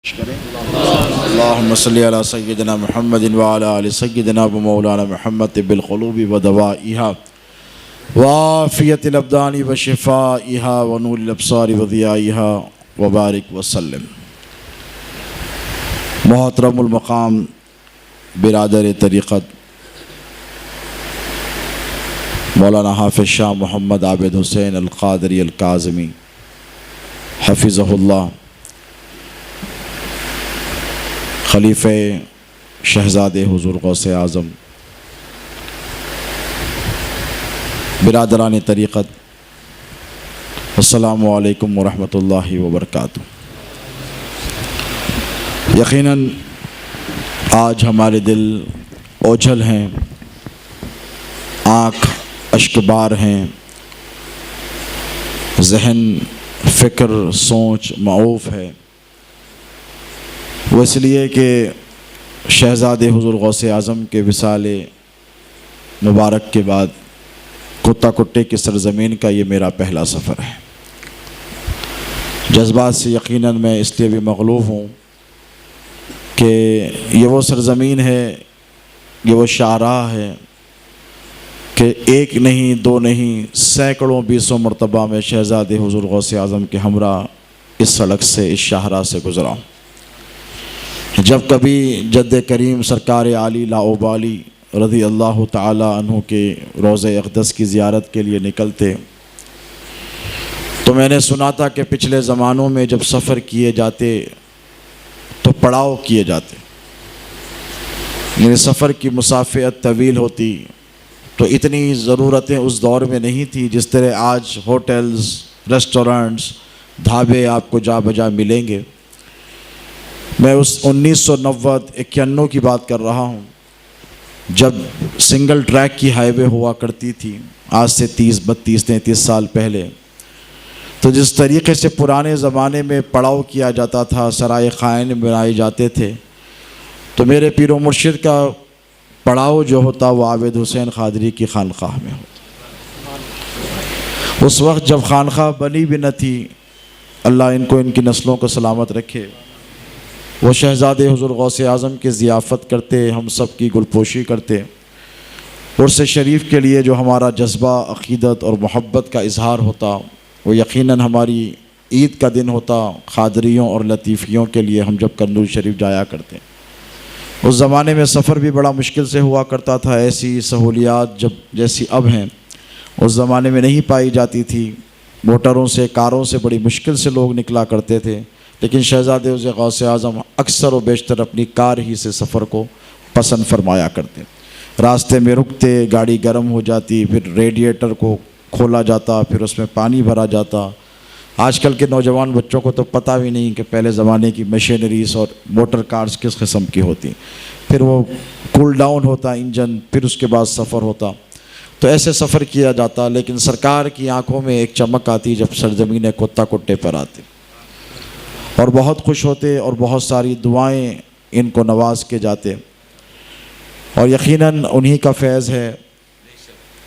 اللهم صل على سيدنا محمد وعلى آل سيدنا ومولانا محمد بالقلوب ودوائها وعافية الأبدان وشفائها ونور الأبصار وضيائها وبارك وسلم. محترم المقام برادر طریقت مولانا حافظ شاہ محمد عابد حسین القادری الکاظمی حفظہ اللہ، خلیفہ شہزادے حضور غوث اعظم، برادران طریقت، السلام علیکم ورحمۃ اللہ وبرکاتہ. یقیناً آج ہمارے دل اوجھل ہیں، آنکھ اشکبار ہیں، ذہن فکر سوچ معوف ہے. وہ اس لیے کہ شہزادے حضور غوث اعظم کے وصال مبارک کے بعد کتا کٹے کی سرزمین کا یہ میرا پہلا سفر ہے. جذبات سے یقیناً میں اس لیے بھی مغلوب ہوں کہ یہ وہ سرزمین ہے، یہ وہ شاہراہ ہے کہ ایک نہیں دو نہیں سینکڑوں بیسوں مرتبہ میں شہزادے حضور غوث اعظم کے ہمراہ اس سڑک سے، اس شاہراہ سے گزرا ہوں. جب کبھی جد کریم سرکار عالی لاابالی رضی اللہ تعالی عنہ کے روضہ اقدس کی زیارت کے لیے نکلتے تو میں نے سنا تھا کہ پچھلے زمانوں میں جب سفر کیے جاتے تو پڑاؤ کیے جاتے، یعنی سفر کی مسافت طویل ہوتی تو اتنی ضرورتیں اس دور میں نہیں تھی جس طرح آج ہوٹلز، ریسٹورنٹس، ڈھابے آپ کو جا بجا ملیں گے. میں اس 1990-91 کی بات کر رہا ہوں جب سنگل ٹریک کی ہائی وے ہوا کرتی تھی، آج سے 30-32-33 سال پہلے. تو جس طریقے سے پرانے زمانے میں پڑاؤ کیا جاتا تھا، سرائے خائن بنائے جاتے تھے، تو میرے پیر و مرشد کا پڑاؤ جو ہوتا وہ عابد حسین قادری کی خانقاہ میں ہوتا. اس وقت جب خانقاہ بنی بھی نہ تھی، اللہ ان کو ان کی نسلوں کو سلامت رکھے، وہ شہزادے حضور غوث اعظم کی ضیافت کرتے، ہم سب کی گلپوشی کرتے. عرس شریف کے لیے جو ہمارا جذبہ عقیدت اور محبت کا اظہار ہوتا وہ یقیناً ہماری عید کا دن ہوتا. قادریوں اور لطیفیوں کے لیے ہم جب قندوز شریف جایا کرتے، اس زمانے میں سفر بھی بڑا مشکل سے ہوا کرتا تھا. ایسی سہولیات جیسی اب ہیں اس زمانے میں نہیں پائی جاتی تھی. موٹروں سے، کاروں سے بڑی مشکل سے لوگ نکلا کرتے تھے، لیکن شہزادے حضور غوث اعظم اکثر و بیشتر اپنی کار ہی سے سفر کو پسند فرمایا کرتے. راستے میں رکتے، گاڑی گرم ہو جاتی، پھر ریڈیٹر کو کھولا جاتا، پھر اس میں پانی بھرا جاتا. آج کل کے نوجوان بچوں کو تو پتہ بھی نہیں کہ پہلے زمانے کی مشینریز اور موٹر کارز کس قسم کی ہوتی. پھر وہ کول ڈاؤن ہوتا انجن، پھر اس کے بعد سفر ہوتا. تو ایسے سفر کیا جاتا، لیکن سرکار کی آنکھوں میں ایک چمک آتی جب سرزمین کتا کٹے پر آتے، اور بہت خوش ہوتے اور بہت ساری دعائیں ان کو نواز کے جاتے. اور یقیناً انہی کا فیض ہے،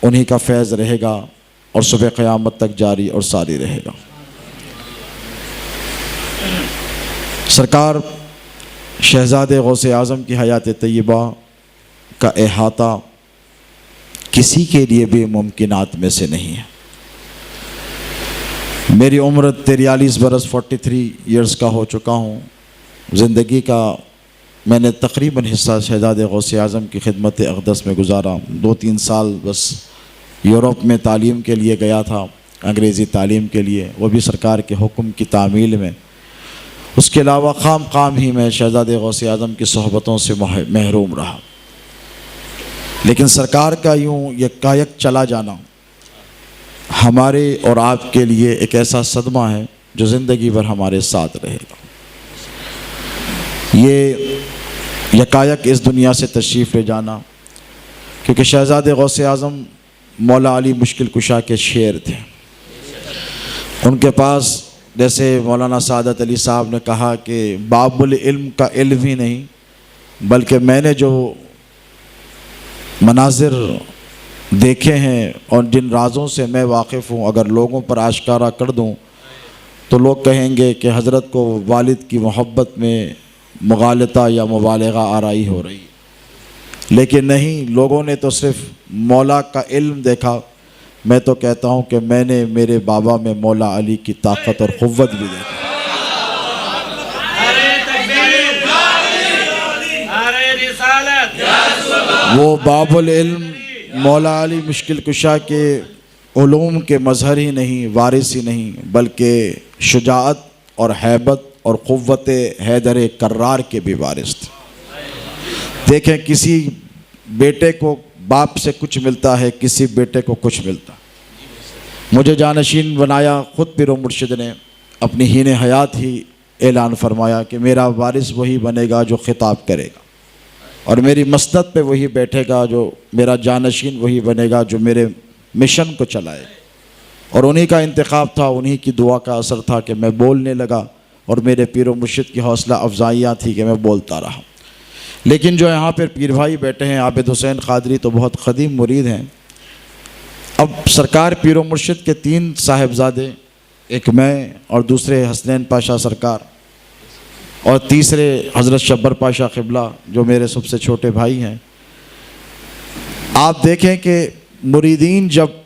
انہی کا فیض رہے گا اور صبح قیامت تک جاری اور ساری رہے گا. سرکار شہزادے غوث اعظم کی حیات طیبہ کا احاطہ کسی کے لیے بھی ممکنات میں سے نہیں ہے. میری عمر 43 برس 43 ایئرز کا ہو چکا ہوں. زندگی کا میں نے تقریباً حصہ شہزادے غوث اعظم کی خدمت اقدس میں گزارا. 2-3 سال بس یورپ میں تعلیم کے لیے گیا تھا، انگریزی تعلیم کے لیے، وہ بھی سرکار کے حکم کی تعمیل میں. اس کے علاوہ خام ہی میں شہزادے غوث اعظم کی صحبتوں سے محروم رہا. لیکن سرکار کا یوں یکایک چلا جانا ہمارے اور آپ کے لیے ایک ایسا صدمہ ہے جو زندگی بھر ہمارے ساتھ رہے گا. یہ یکایک اس دنیا سے تشریف لے جانا، کیونکہ شہزادے غوث اعظم مولا علی مشکل کشا کے شعر تھے. ان کے پاس جیسے مولانا سعادت علی صاحب نے کہا کہ باب العلم کا علم ہی نہیں، بلکہ میں نے جو مناظر دیکھے ہیں اور جن رازوں سے میں واقف ہوں اگر لوگوں پر آشکارا کر دوں تو لوگ کہیں گے کہ حضرت کو والد کی محبت میں مغالطہ یا مبالغہ آرائی ہو رہی، لیکن نہیں، لوگوں نے تو صرف مولا کا علم دیکھا، میں تو کہتا ہوں کہ میں نے میرے بابا میں مولا علی کی طاقت اور قوت بھی دیکھی۔ وہ باب العلم مولا علی مشکل کشا کے علوم کے مظہر ہی نہیں، وارث ہی نہیں، بلکہ شجاعت اور ہیبت اور قوت حیدر کرار کے بھی وارث تھے۔ دیکھیں، کسی بیٹے کو باپ سے کچھ ملتا ہے، کسی بیٹے کو کچھ ملتا ہے۔ مجھے جانشین بنایا خود پیر و مرشد نے، اپنی ہین حیات ہی اعلان فرمایا کہ میرا وارث وہی بنے گا جو خطاب کرے گا، اور میری مسند پہ وہی بیٹھے گا، جو میرا جانشین وہی بنے گا جو میرے مشن کو چلائے۔ اور انہی کا انتخاب تھا، انہی کی دعا کا اثر تھا کہ میں بولنے لگا، اور میرے پیر و مرشد کی حوصلہ افزائیاں تھی کہ میں بولتا رہا۔ لیکن جو یہاں پر پیر بھائی بیٹھے ہیں، عابد حسین قادری تو بہت قدیم مرید ہیں۔ اب سرکار پیر و مرشد کے 3 صاحبزادے، ایک میں اور دوسرے حسنین پاشا سرکار اور تیسرے حضرت شبر پاشا قبلہ جو میرے سب سے چھوٹے بھائی ہیں۔ آپ دیکھیں کہ مریدین جب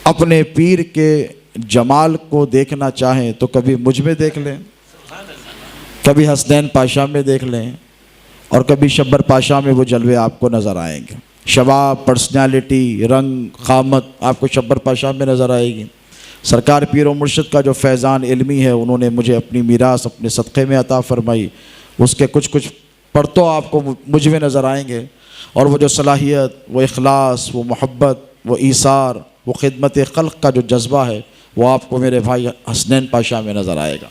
اپنے پیر کے جمال کو دیکھنا چاہیں تو کبھی مجھ میں دیکھ لیں، کبھی حسنین پاشا میں دیکھ لیں، اور کبھی شبر پاشا میں وہ جلوے آپ کو نظر آئیں گے۔ شباب، پرسنالٹی، رنگ، قامت آپ کو شبر پاشا میں نظر آئے گی۔ سرکار پیر و مرشد کا جو فیضان علمی ہے، انہوں نے مجھے اپنی میراث اپنے صدقے میں عطا فرمائی، اس کے کچھ پرتو آپ کو مجھ میں نظر آئیں گے، اور وہ جو صلاحیت، وہ اخلاص، وہ محبت، وہ ایثار، وہ خدمت خلق کا جو جذبہ ہے، وہ آپ کو میرے بھائی حسنین پاشا میں نظر آئے گا۔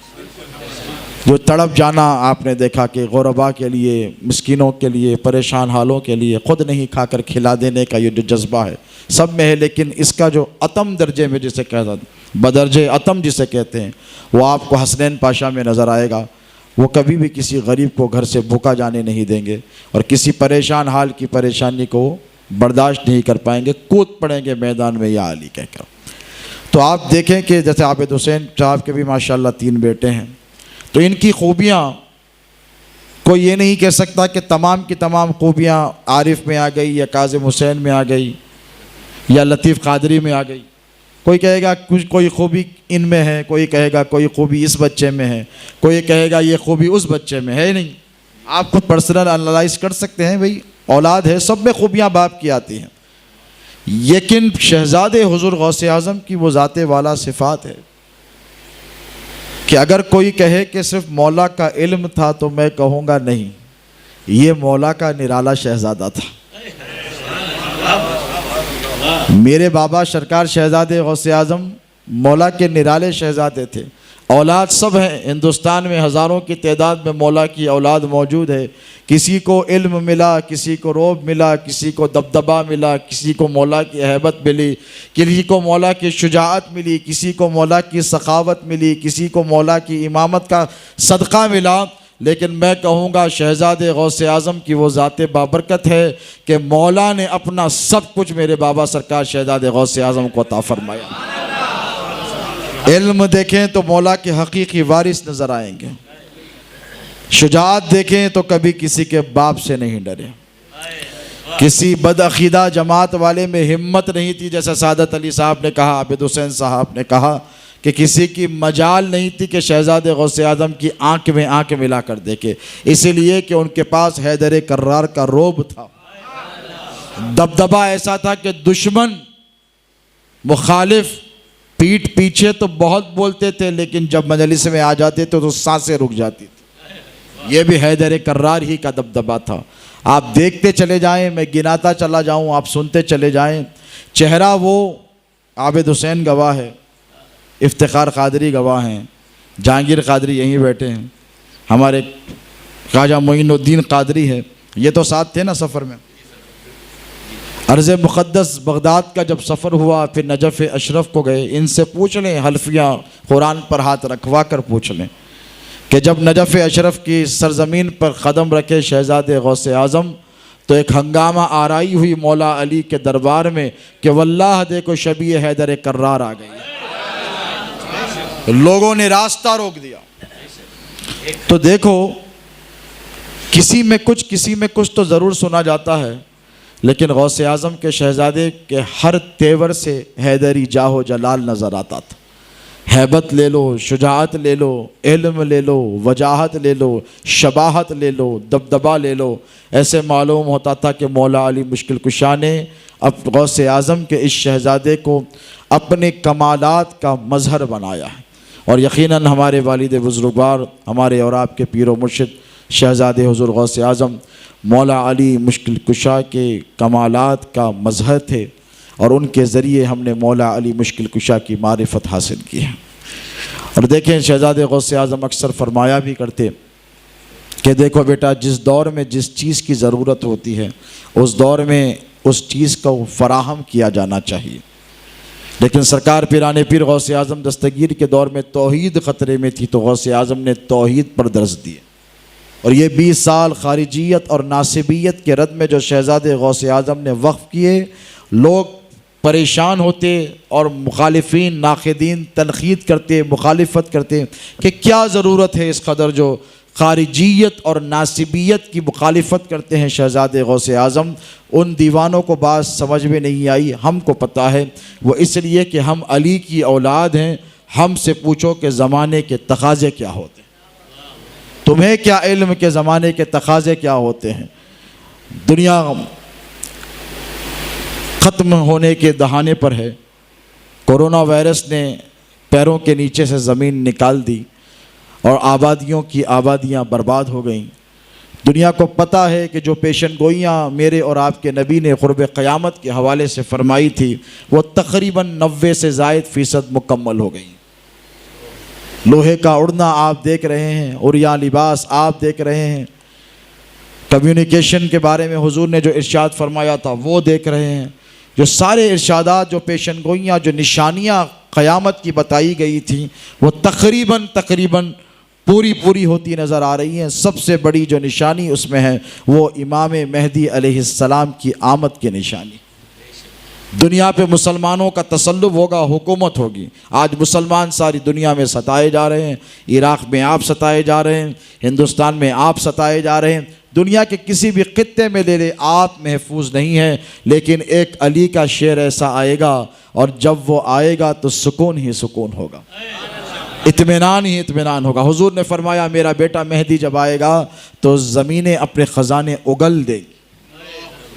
جو تڑپ جانا آپ نے دیکھا کہ غربا کے لیے، مسکینوں کے لیے، پریشان حالوں کے لیے خود نہیں کھا کر کھلا دینے کا یہ جو جذبہ ہے سب میں ہے، لیکن اس کا جو عتم درجے میں جسے کہتا بدرجے عتم جسے کہتے ہیں، وہ آپ کو حسنین پاشا میں نظر آئے گا۔ وہ کبھی بھی کسی غریب کو گھر سے بھوکا جانے نہیں دیں گے، اور کسی پریشان حال کی پریشانی کو برداشت نہیں کر پائیں گے، کود پڑیں گے میدان میں یا علی کہہ کر۔ تو آپ دیکھیں کہ جیسے عابد حسین صاحب کے بھی ماشاءاللہ 3 بیٹے ہیں، تو ان کی خوبیاں کوئی یہ نہیں کہہ سکتا کہ تمام کی تمام خوبیاں عارف میں آ گئی یا کاظم حسین میں آ گئی یا لطیف قادری میں آ گئی۔ کوئی کہے گا کوئی خوبی ان میں ہے، کوئی کہے گا کوئی خوبی اس بچے میں ہے، کوئی کہے گا یہ خوبی اس بچے میں ہے۔ نہیں، آپ خود پرسنل انالائز کر سکتے ہیں، بھئی اولاد ہے، سب میں خوبیاں باپ کی آتی ہیں، لیکن شہزادے حضور غوث اعظم کی وہ ذات والا صفات ہے کہ اگر کوئی کہے کہ صرف مولا کا علم تھا تو میں کہوں گا نہیں، یہ مولا کا نرالا شہزادہ تھا۔ میرے بابا سرکار شہزادے غوث اعظم مولا کے نرالے شہزادے تھے۔ اولاد سب ہیں، ہندوستان میں ہزاروں کی تعداد میں مولا کی اولاد موجود ہے۔ کسی کو علم ملا، کسی کو روب ملا، کسی کو دبدبہ ملا، کسی کو مولا کی ہیبت ملی، کسی کو مولا کی شجاعت ملی، کسی کو مولا کی سخاوت ملی، کسی کو مولا کی امامت کا صدقہ ملا، لیکن میں کہوں گا شہزادے غوث اعظم کی وہ ذات بابرکت ہے کہ مولا نے اپنا سب کچھ میرے بابا سرکار شہزادے غوث اعظم کو عطا فرمایا۔ علم دیکھیں تو مولا کے حقیقی وارث نظر آئیں گے، شجاعت دیکھیں تو کبھی کسی کے باپ سے نہیں ڈرے، کسی بدعقیدہ جماعت والے میں ہمت نہیں تھی، جیسا سعادت علی صاحب نے کہا، عابد حسین صاحب نے کہا کہ کسی کی مجال نہیں تھی کہ شہزادے غوث اعظم کی آنکھ میں آنکھ ملا کر دیکھے، اسی لیے کہ ان کے پاس حیدر کرار کا روب تھا، دبدبہ ایسا تھا کہ دشمن مخالف پیٹھ پیچھے تو بہت بولتے تھے، لیکن جب مجلس میں آ جاتے تھے تو سانسیں رک جاتی تھی۔ یہ بھی حیدر کرار ہی کا دبدبہ تھا۔ آپ دیکھتے چلے جائیں، میں گناتا چلا جاؤں، آپ سنتے چلے جائیں، چہرہ وہ عابد حسین گواہ ہے، افتخار قادری گواہ ہیں، جہانگیر قادری یہیں بیٹھے ہیں، ہمارے خواجہ معین الدین قادری ہے، یہ تو ساتھ تھے نا سفر میں۔ عرض مقدس بغداد کا جب سفر ہوا، پھر نجف اشرف کو گئے، ان سے پوچھ لیں، حلفیہ قرآن پر ہاتھ رکھوا کر پوچھ لیں کہ جب نجف اشرف کی سرزمین پر قدم رکھے شہزادے غوث اعظم تو ایک ہنگامہ آرائی ہوئی مولا علی کے دربار میں کہ واللہ دیکھو شبیہ حیدر کرار آ گئی۔ لوگوں نے راستہ روک دیا۔ تو دیکھو کسی میں کچھ تو ضرور سنا جاتا ہے، لیکن غوث اعظم کے شہزادے کے ہر تیور سے حیدری جاہ و جلال نظر آتا تھا۔ ہیبت لے لو، شجاعت لے لو، علم لے لو، وجاہت لے لو، شباہت لے لو، دبدبا لے لو، ایسے معلوم ہوتا تھا کہ مولا علی مشکل کشا نے اب غوث اعظم کے اس شہزادے کو اپنے کمالات کا مظہر بنایا ہے۔ اور یقیناً ہمارے والد بزرگوار، ہمارے اور آپ کے پیر و مرشد شہزادے حضور غوث اعظم مولا علی مشکل کشا کے کمالات کا مظہر تھے، اور ان کے ذریعے ہم نے مولا علی مشکل کشا کی معرفت حاصل کی ہے۔ اور دیکھیں شہزادے غوث اعظم اکثر فرمایا بھی کرتے کہ دیکھو بیٹا، جس دور میں جس چیز کی ضرورت ہوتی ہے اس دور میں اس چیز کو فراہم کیا جانا چاہیے۔ لیکن سرکار پیران پیر غوث اعظم دستگیر کے دور میں توحید خطرے میں تھی، تو غوث اعظم نے توحید پر درس دیے، اور یہ 20 سال خارجیت اور ناصبیت کے رد میں جو شہزادے غوث اعظم نے وقف کیے، لوگ پریشان ہوتے اور مخالفین ناقدین تنقید کرتے، مخالفت کرتے کہ کیا ضرورت ہے اس قدر جو خارجیت اور ناصبیت کی مخالفت کرتے ہیں شہزادے غوث اعظم۔ ان دیوانوں کو بات سمجھ میں نہیں آئی، ہم کو پتہ ہے وہ اس لیے کہ ہم علی کی اولاد ہیں۔ ہم سے پوچھو کہ زمانے کے تقاضے کیا ہوتے ہیں، تمہیں کیا علم کہ زمانے کے تقاضے کیا ہوتے ہیں؟ دنیا ختم ہونے کے دہانے پر ہے، کورونا وائرس نے پیروں کے نیچے سے زمین نکال دی اور آبادیوں کی آبادیاں برباد ہو گئیں۔ دنیا کو پتہ ہے کہ جو پیشن گوئیاں میرے اور آپ کے نبی نے قرب قیامت کے حوالے سے فرمائی تھی وہ تقریباً 90 سے زائد فیصد مکمل ہو گئیں۔ لوہے کا اڑنا آپ دیکھ رہے ہیں، عریاں لباس آپ دیکھ رہے ہیں، کمیونیکیشن کے بارے میں حضور نے جو ارشاد فرمایا تھا وہ دیکھ رہے ہیں۔ جو سارے ارشادات، جو پیشن گوئیاں، جو نشانیاں قیامت کی بتائی گئی تھیں وہ تقریباً پوری ہوتی نظر آ رہی ہیں۔ سب سے بڑی جو نشانی اس میں ہے وہ امام مہدی علیہ السلام کی آمد کی نشانی۔ دنیا پہ مسلمانوں کا تسلط ہوگا، حکومت ہوگی۔ آج مسلمان ساری دنیا میں ستائے جا رہے ہیں، عراق میں آپ ستائے جا رہے ہیں، ہندوستان میں آپ ستائے جا رہے ہیں، دنیا کے کسی بھی خطے میں لے لے آپ محفوظ نہیں ہیں۔ لیکن ایک علی کا شعر ایسا آئے گا، اور جب وہ آئے گا تو سکون ہی سکون ہوگا، اطمینان ہی اطمینان ہوگا۔ حضور نے فرمایا میرا بیٹا مہدی جب آئے گا تو زمینیں اپنے خزانے اگل دے گی،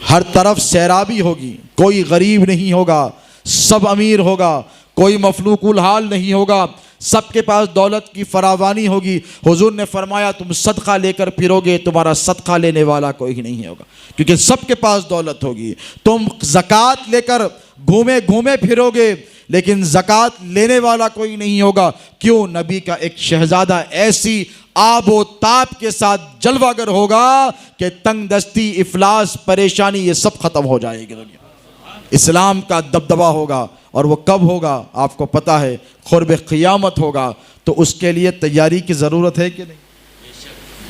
ہر طرف سیرابی ہوگی، کوئی غریب نہیں ہوگا، سب امیر ہوگا، کوئی مفلوق الحال نہیں ہوگا، سب کے پاس دولت کی فراوانی ہوگی۔ حضور نے فرمایا تم صدقہ لے کر پھرو گے، تمہارا صدقہ لینے والا کوئی نہیں ہوگا، کیونکہ سب کے پاس دولت ہوگی۔ تم زکوٰۃ لے کر گھومے پھرو گے، لیکن زکوٰۃ لینے والا کوئی نہیں ہوگا۔ کیوں؟ نبی کا ایک شہزادہ ایسی آب و تاب کے ساتھ جلوہ گر ہوگا کہ تنگ دستی، افلاس، پریشانی یہ سب ختم ہو جائے گی۔ دنیا اسلام کا دبدبہ ہوگا، اور وہ کب ہوگا آپ کو پتہ ہے، قرب قیامت ہوگا۔ تو اس کے لیے تیاری کی ضرورت ہے کہ نہیں؟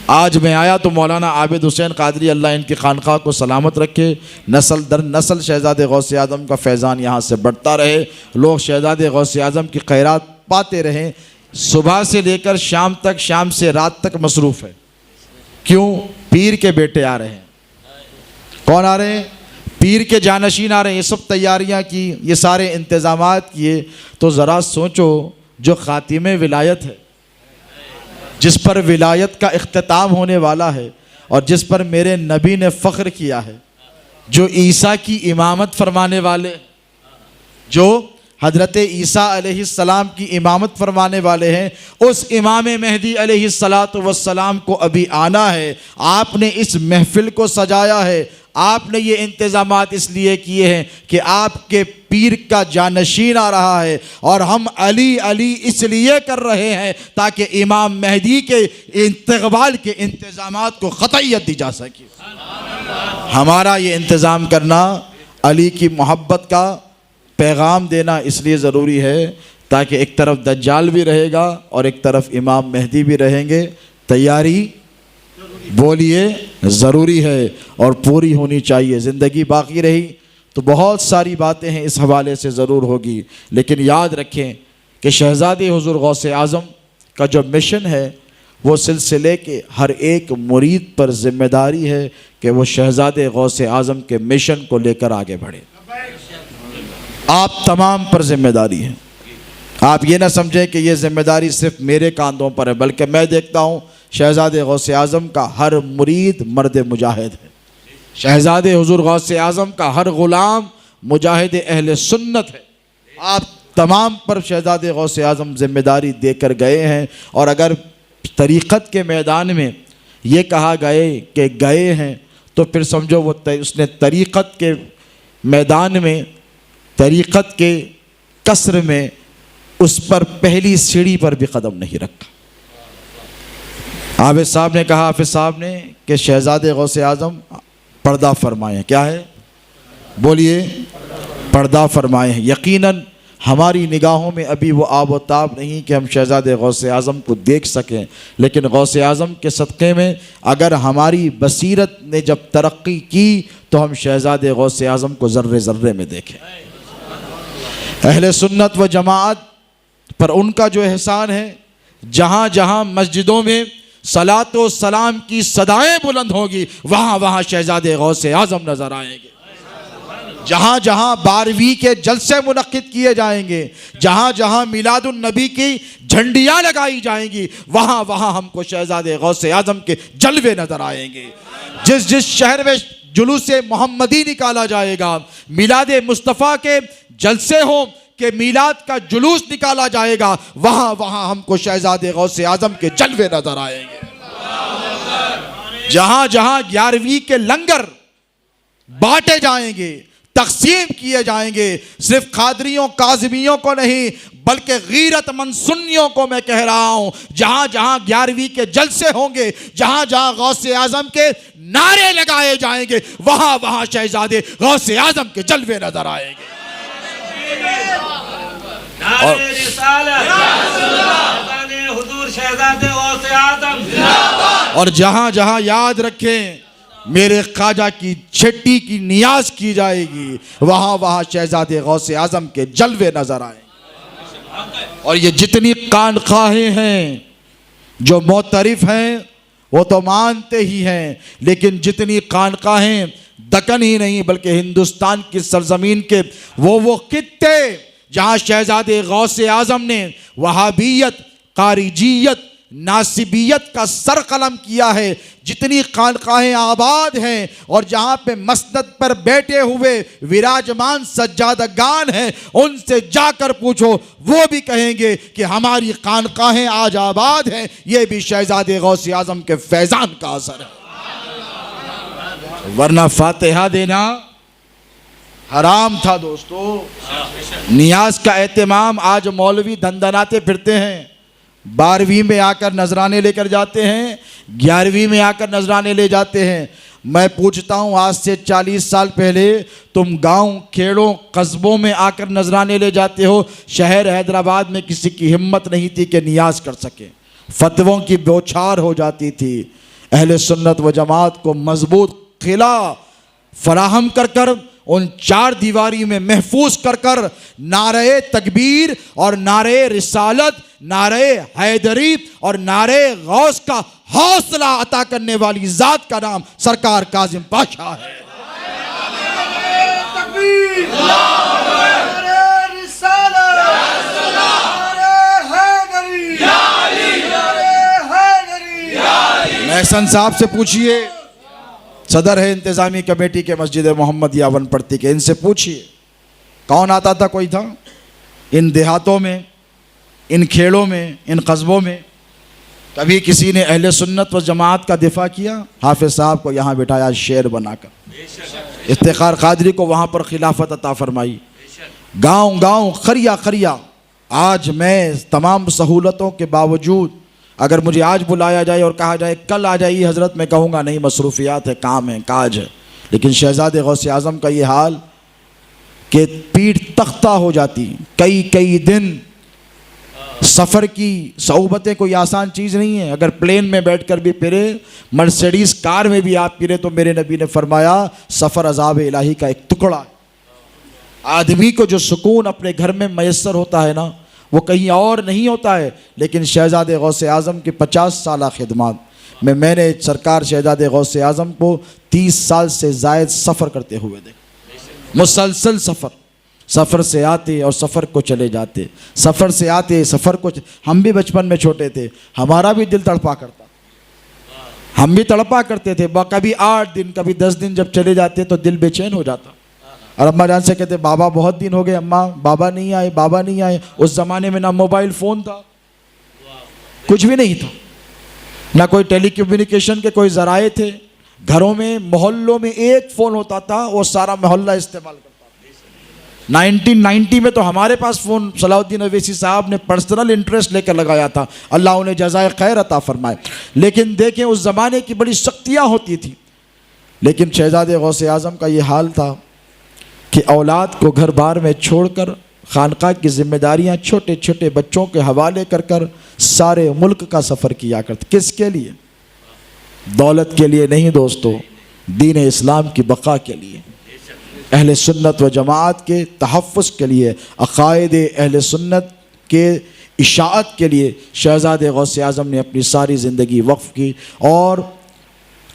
آج میں آیا تو مولانا عابد حسین قادری اللہ ان کی خانقاہ کو سلامت رکھے، نسل در نسل شہزادے غوث اعظم کا فیضان یہاں سے بڑھتا رہے، لوگ شہزادے غوث اعظم کی خیرات پاتے رہیں۔ صبح سے لے کر شام تک، شام سے رات تک مصروف ہے۔ کیوں؟ پیر کے بیٹے آ رہے ہیں۔ کون آ رہے ہیں؟ پیر کے جانشین آ رہے ہیں۔ یہ سب تیاریاں کی، یہ سارے انتظامات کیے، تو ذرا سوچو جو خاتم ولایت ہے، جس پر ولایت کا اختتام ہونے والا ہے، اور جس پر میرے نبی نے فخر کیا ہے، جو عیسیٰ کی امامت فرمانے والے، جو حضرت عیسیٰ علیہ السلام کی امامت فرمانے والے ہیں، اس امام مہدی علیہ السلام کو ابھی آنا ہے۔ آپ نے اس محفل کو سجایا ہے، آپ نے یہ انتظامات اس لیے کیے ہیں کہ آپ کے پیر کا جانشین آ رہا ہے، اور ہم علی علی اس لیے کر رہے ہیں تاکہ امام مہدی کے استقبال کے انتظامات کو قطعیت دی جا سکے۔ ہمارا یہ انتظام کرنا، علی کی محبت کا پیغام دینا اس لیے ضروری ہے تاکہ ایک طرف دجال بھی رہے گا اور ایک طرف امام مہدی بھی رہیں گے۔ تیاری بولیے ضروری ہے اور پوری ہونی چاہیے۔ زندگی باقی رہی تو بہت ساری باتیں ہیں اس حوالے سے ضرور ہوگی، لیکن یاد رکھیں کہ شہزادے حضور غوث اعظم کا جو مشن ہے وہ سلسلے کے ہر ایک مرید پر ذمہ داری ہے کہ وہ شہزادے غوث اعظم کے مشن کو لے کر آگے بڑھے. آپ تمام پر ذمہ داری ہے. آپ یہ نہ سمجھیں کہ یہ ذمہ داری صرف میرے کاندھوں پر ہے، بلکہ میں دیکھتا ہوں شہزادے غوث اعظم کا ہر مرید مرد مجاہد ہے. شہزادے حضور غوث اعظم کا ہر غلام مجاہد اہل سنت ہے. آپ تمام پر شہزادے غوث اعظم ذمہ داری دے کر گئے ہیں، اور اگر طریقت کے میدان میں یہ کہا گئے ہیں تو پھر سمجھو وہ اس نے طریقت کے میدان میں، طریقت کے کسر میں اس پر پہلی سیڑھی پر بھی قدم نہیں رکھا. حافظ صاحب نے کہا، حافظ صاحب نے، کہ شہزادے غوث اعظم پردہ فرمائے ہیں. کیا ہے؟ بولیے. پردہ فرمائے ہیں. یقیناً ہماری نگاہوں میں ابھی وہ آب و تاب نہیں کہ ہم شہزادے غوث اعظم کو دیکھ سکیں، لیکن غوث اعظم کے صدقے میں اگر ہماری بصیرت نے جب ترقی کی تو ہم شہزادے غوث اعظم کو ذرے ذرے میں دیکھیں. اہل سنت و جماعت پر ان کا جو احسان ہے، جہاں جہاں مسجدوں میں صلاۃ و سلام کی صدائیں بلند ہوگی وہاں وہاں شہزادے غوث اعظم نظر آئیں گے. جہاں جہاں 12ویں کے جلسے منعقد کیے جائیں گے، جہاں جہاں میلاد النبی کی جھنڈیاں لگائی جائیں گی وہاں وہاں ہم کو شہزادے غوث اعظم کے جلوے نظر آئیں گے. جس شہر میں جلوس محمدی نکالا جائے گا، میلاد مصطفیٰ کے جلسے ہوں کہ میلاد کا جلوس نکالا جائے گا، وہاں وہاں ہم کو شہزادے غوث اعظم کے جلوے نظر آئیں گے. جہاں جہاں 11ویں کے لنگر بانٹے جائیں گے، تقسیم کیے جائیں گے، صرف قادریوں کاظمیوں کو نہیں بلکہ غیرت مند سنیوں کو میں کہہ رہا ہوں، جہاں جہاں 11ویں کے جلسے ہوں گے، جہاں جہاں غوث اعظم کے نعرے لگائے جائیں گے وہاں وہاں شہزادے غوث اعظم کے جلوے نظر آئیں گے. اور جہاں جہاں یاد رکھیں میرے خواجہ کی چھٹی کی نیاز کی جائے گی وہاں وہاں شہزادے غوث اعظم کے جلوے نظر آئیں گے. اور یہ جتنی خانقاہیں ہیں جو معترف ہیں وہ تو مانتے ہی ہیں، لیکن جتنی خانقاہیں دکن ہی نہیں بلکہ ہندوستان کی سرزمین کے وہ خطے جہاں شہزادے غوث اعظم نے وہابیت، خارجیت، ناصبیت کا سر قلم کیا ہے، جتنی خانقاہیں آباد ہیں اور جہاں پہ مسند پر بیٹھے ہوئے وراجمان سجادگان ہیں، ان سے جا کر پوچھو، وہ بھی کہیں گے کہ ہماری خانقاہیں آج آباد ہیں، یہ بھی شہزادے غوث اعظم کے فیضان کا اثر ہے. ورنہ فاتحہ دینا حرام تھا دوستو. نیاز کا اہتمام آج مولوی دندناتے پھرتے ہیں، 12ویں میں آ کر نذرانے لے کر جاتے ہیں، 11ویں میں آ کر نذرانے لے جاتے ہیں. میں پوچھتا ہوں آج سے 40 سال پہلے تم گاؤں، کھیڑوں، قصبوں میں آ کر نذرانے لے جاتے ہو، شہر حیدرآباد میں کسی کی ہمت نہیں تھی کہ نیاز کر سکے، فتووں کی بوچھار ہو جاتی تھی. اہل سنت و جماعت کو مضبوط قلعہ فراہم کر کر ان 4 دیواری میں محفوظ کر کر نعرہ تکبیر اور نعرہ رسالت، نعرہ حیدری اور نعرہ غوث کا حوصلہ عطا کرنے والی ذات کا نام سرکار کاظم پاشا ہے. محسن صاحب سے پوچھئے، صدر ہے انتظامی کمیٹی کے مسجد محمد یاون پڑتی کے، ان سے پوچھئے کون آتا تھا؟ کوئی تھا؟ ان دیہاتوں میں، ان کھیڑوں میں، ان قصبوں میں کبھی کسی نے اہل سنت و جماعت کا دفاع کیا؟ حافظ صاحب کو یہاں بٹھایا شیر بنا کر، افتخار قادری کو وہاں پر خلافت عطا فرمائی، گاؤں گاؤں، خریہ خریہ. آج میں تمام سہولتوں کے باوجود اگر مجھے آج بلایا جائے اور کہا جائے کل آ جائیے حضرت، میں کہوں گا نہیں، مصروفیات ہے، کام ہے، کاج ہے. لیکن شہزادے غوث اعظم کا یہ حال کہ پیٹھ تختہ ہو جاتی، کئی دن سفر کی صعوبتیں کوئی آسان چیز نہیں ہے. اگر پلین میں بیٹھ کر بھی پھرے، مرسیڈیز کار میں بھی آپ پھرے تو میرے نبی نے فرمایا سفر عذاب الہی کا ایک ٹکڑا ہے. آدمی کو جو سکون اپنے گھر میں میسر ہوتا ہے نا، وہ کہیں اور نہیں ہوتا ہے، لیکن شہزادے غوث اعظم کی 50 سالہ خدمات میں نے سرکار شہزادے غوث اعظم کو 30 سال سے زائد سفر کرتے ہوئے دیکھا، مسلسل سفر سے آتے اور سفر کو چلے جاتے، سفر سے آتے سفر کو ہم بھی بچپن میں چھوٹے تھے، ہمارا بھی دل تڑپا کرتا، ہم بھی تڑپا کرتے تھے، کبھی 8 دن کبھی 10 دن جب چلے جاتے تو دل بے چین ہو جاتا، اور اماں جان سے کہتے بابا بہت دن ہو گئے، اماں بابا نہیں آئے، بابا نہیں آئے۔ اس زمانے میں نہ موبائل فون تھا، کچھ بھی نہیں تھا، نہ کوئی ٹیلی کمیونیکیشن کے کوئی ذرائع تھے، گھروں میں محلوں میں ایک فون ہوتا تھا، وہ سارا محلہ استعمال کرتا تھا۔ 1990 میں تو ہمارے پاس فون صلاح الدین اویسی صاحب نے پرسنل انٹرسٹ لے کر لگایا تھا، اللہ انہیں جزائے خیر عطا فرمائے۔ لیکن دیکھیں اس زمانے کی بڑی سختیاں ہوتی تھیں، لیکن شہزادے غوث اعظم کا یہ حال تھا کہ اولاد کو گھر بار میں چھوڑ کر خانقاہ کی ذمہ داریاں چھوٹے چھوٹے بچوں کے حوالے کر کر سارے ملک کا سفر کیا کرتے۔ کس کے لیے؟ دولت کے لیے نہیں دوستو، دین اسلام کی بقا کے لیے، اہل سنت و جماعت کے تحفظ کے لیے، عقائد اہل سنت کے اشاعت کے لیے شہزادے غوث اعظم نے اپنی ساری زندگی وقف کی، اور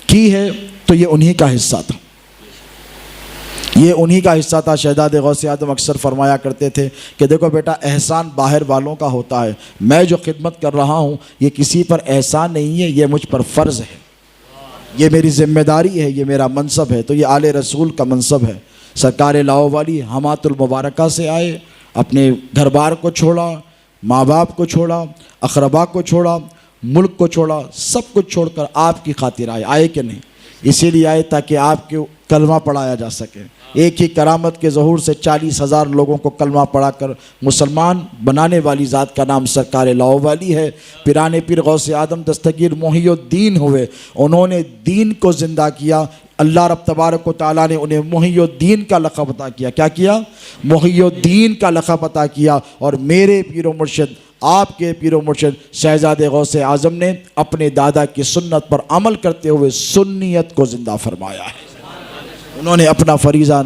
کی ہے تو یہ انہی کا حصہ تھا، یہ انہی کا حصہ تھا۔ شہزادے غوث اعظم اکثر فرمایا کرتے تھے کہ دیکھو بیٹا، احسان باہر والوں کا ہوتا ہے، میں جو خدمت کر رہا ہوں یہ کسی پر احسان نہیں ہے، یہ مجھ پر فرض ہے، یہ میری ذمہ داری ہے، یہ میرا منصب ہے۔ تو یہ آل رسول کا منصب ہے۔ سرکار لاؤ والی حمات المبارکہ سے آئے، اپنے گھر بار کو چھوڑا، ماں باپ کو چھوڑا، اقربا کو چھوڑا، ملک کو چھوڑا، سب کچھ چھوڑ کر آپ کی خاطر آئے کہ نہیں؟ اسی لیے آئے تاکہ آپ کے کلمہ پڑھایا جا سکے۔ ایک ہی کرامت کے ظہور سے 40,000 لوگوں کو کلمہ پڑھا کر مسلمان بنانے والی ذات کا نام سرکار لاؤ والی ہے۔ پیران پیر غوث اعظم دستگیر محی الدین ہوئے، انہوں نے دین کو زندہ کیا۔ اللہ رب تبارک و تعالیٰ نے انہیں محی الدین کا لقب عطا کیا۔ کیا کیا؟ محی الدین کا لقب عطا کیا۔ اور میرے پیر و مرشد، آپ کے پیر و مرشد شہزادے غوث اعظم نے اپنے دادا کی سنت پر عمل کرتے ہوئے سنیت کو زندہ فرمایا ہے۔ انہوں نے اپنا فریضہ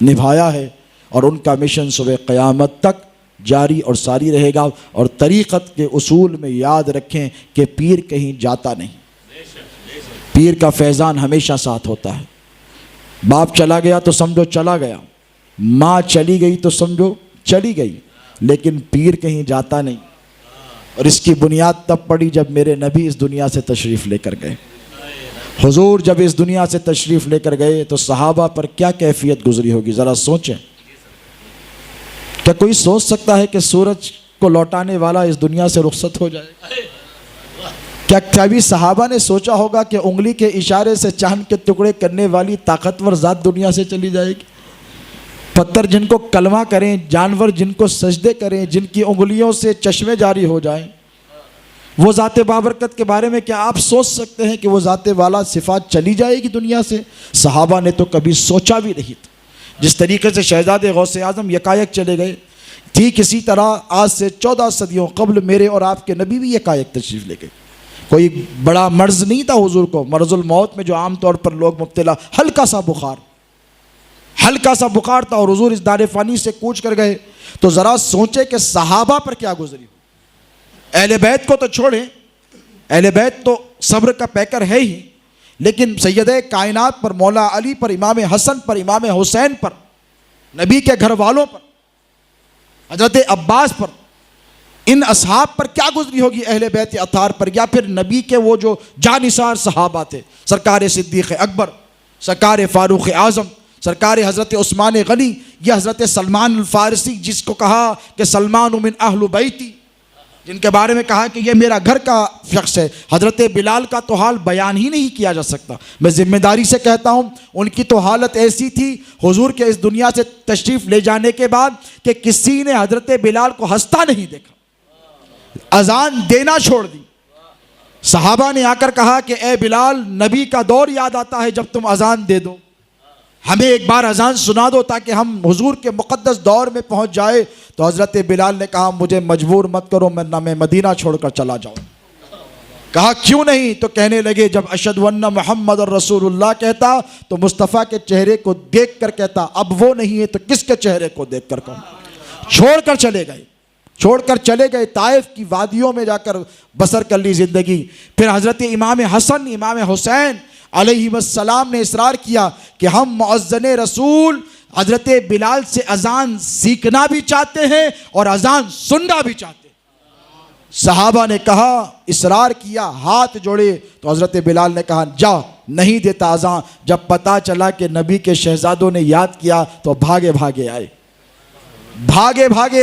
نبھایا ہے، اور ان کا مشن صبح قیامت تک جاری اور ساری رہے گا۔ اور طریقت کے اصول میں یاد رکھیں کہ پیر کہیں جاتا نہیں، پیر کا فیضان ہمیشہ ساتھ ہوتا ہے۔ باپ چلا گیا تو سمجھو چلا گیا، ماں چلی گئی تو سمجھو چلی گئی، لیکن پیر کہیں جاتا نہیں۔ اور اس کی بنیاد تب پڑی جب میرے نبی اس دنیا سے تشریف لے کر گئے۔ حضور جب اس دنیا سے تشریف لے کر گئے تو صحابہ پر کیا کیفیت گزری ہوگی، ذرا سوچیں۔ کیا کوئی سوچ سکتا ہے کہ سورج کو لوٹانے والا اس دنیا سے رخصت ہو جائے گا؟ کیا کبھی صحابہ نے سوچا ہوگا کہ انگلی کے اشارے سے چاند کے ٹکڑے کرنے والی طاقتور ذات دنیا سے چلی جائے گی؟ پتھر جن کو کلمہ کریں، جانور جن کو سجدے کریں، جن کی انگلیوں سے چشمے جاری ہو جائیں، وہ ذات بابرکت کے بارے میں کیا آپ سوچ سکتے ہیں کہ وہ ذات والا صفات چلی جائے گی دنیا سے؟ صحابہ نے تو کبھی سوچا بھی نہیں تھا۔ جس طریقے سے شہزادے غوث اعظم یکایک چلے گئے، ٹھیک اسی طرح آج سے 14 صدیوں قبل میرے اور آپ کے نبی بھی یکایک تشریف لے گئے۔ کوئی بڑا مرض نہیں تھا حضور کو، مرض الموت میں جو عام طور پر لوگ مبتلا، ہلکا سا بخار تھا، اور حضور اس دار فانی سے کوچ کر گئے۔ تو ذرا سوچے کہ صحابہ پر کیا گزری۔ اہل بیت کو تو چھوڑیں، اہل بیت تو صبر کا پیکر ہے ہی، لیکن سید کائنات پر، مولا علی پر، امام حسن پر، امام حسین پر، نبی کے گھر والوں پر، حضرت عباس پر، ان اصحاب پر کیا گزری ہوگی اہل بیت اطہار پر، یا پھر نبی کے وہ جو جانثار صحابہ تھے، سرکار صدیق اکبر، سرکار فاروق اعظم، سرکار حضرت عثمان غنی، یا حضرت سلمان الفارسی جس کو کہا کہ سلمان من اہل بیتی، جن کے بارے میں کہا کہ یہ میرا گھر کا شخص ہے۔ حضرت بلال کا تو حال بیان ہی نہیں کیا جا سکتا، میں ذمہ داری سے کہتا ہوں، ان کی تو حالت ایسی تھی حضور کے اس دنیا سے تشریف لے جانے کے بعد کہ کسی نے حضرت بلال کو ہنستا نہیں دیکھا، اذان دینا چھوڑ دی۔ صحابہ نے آ کر کہا کہ اے بلال، نبی کا دور یاد آتا ہے جب تم اذان دے دو، ہمیں ایک بار اذان سنا دو تاکہ ہم حضور کے مقدس دور میں پہنچ جائے۔ تو حضرت بلال نے کہا مجھے مجبور مت کرو، میں مدینہ چھوڑ کر چلا جاؤں۔ کہا کیوں نہیں؟ تو کہنے لگے جب اشہد ان محمد الرسول اللہ کہتا تو مصطفیٰ کے چہرے کو دیکھ کر کہتا، اب وہ نہیں ہے تو کس کے چہرے کو دیکھ کر کہوں؟ چھوڑ کر چلے گئے۔ چھوڑ کر چلے گئے، طائف کی وادیوں میں جا کر بسر کر لی زندگی۔ پھر حضرت امام حسن، امام حسین علیہ السلام نے اصرار کیا کہ ہم مؤذن رسول حضرت بلال سے اذان سیکھنا بھی چاہتے ہیں اور اذان سننا بھی چاہتے ہیں۔ صحابہ نے کہا، اصرار کیا، ہاتھ جوڑے، تو حضرت بلال نے کہا جا، نہیں دیتا اذان۔ جب پتہ چلا کہ نبی کے شہزادوں نے یاد کیا تو بھاگے بھاگے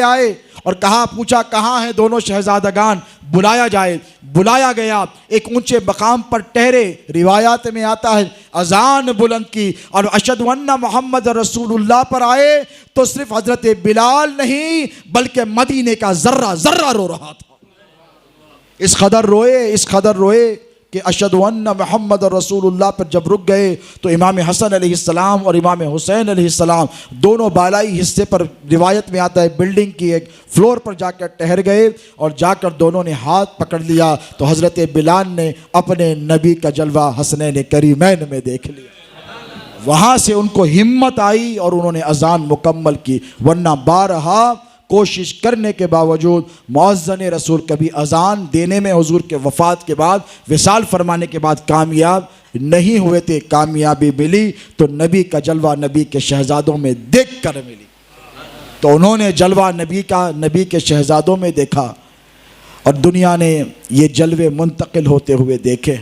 آئے اور کہا، پوچھا کہاں ہیں دونوں شہزادگان، بلایا جائے۔ بلایا گیا، ایک اونچے مقام پر ٹھہرے، روایات میں آتا ہے اذان بلند کی اور اشہد ان محمد رسول اللہ پر آئے تو صرف حضرت بلال نہیں بلکہ مدینے کا ذرہ ذرہ رو رہا تھا۔ اس قدر روئے کہ اشہد ان محمد رسول اللہ پر جب رک گئے تو امام حسن علیہ السلام اور امام حسین علیہ السلام دونوں بالائی حصے پر، روایت میں آتا ہے بلڈنگ کی ایک فلور پر جا کر ٹھہر گئے اور جا کر دونوں نے ہاتھ پکڑ لیا تو حضرت بلال نے اپنے نبی کا جلوہ حسنین کریمین میں دیکھ لیا۔ وہاں سے ان کو ہمت آئی اور انہوں نے اذان مکمل کی، ورنہ بارہا کوشش کرنے کے باوجود مؤذن رسول کبھی اذان دینے میں حضور کے وفات کے بعد، وصال فرمانے کے بعد کامیاب نہیں ہوئے تھے۔ کامیابی ملی تو نبی کا جلوہ نبی کے شہزادوں میں دیکھ کر ملی، تو انہوں نے جلوہ نبی کے شہزادوں میں دیکھا اور دنیا نے یہ جلوے منتقل ہوتے ہوئے دیکھے۔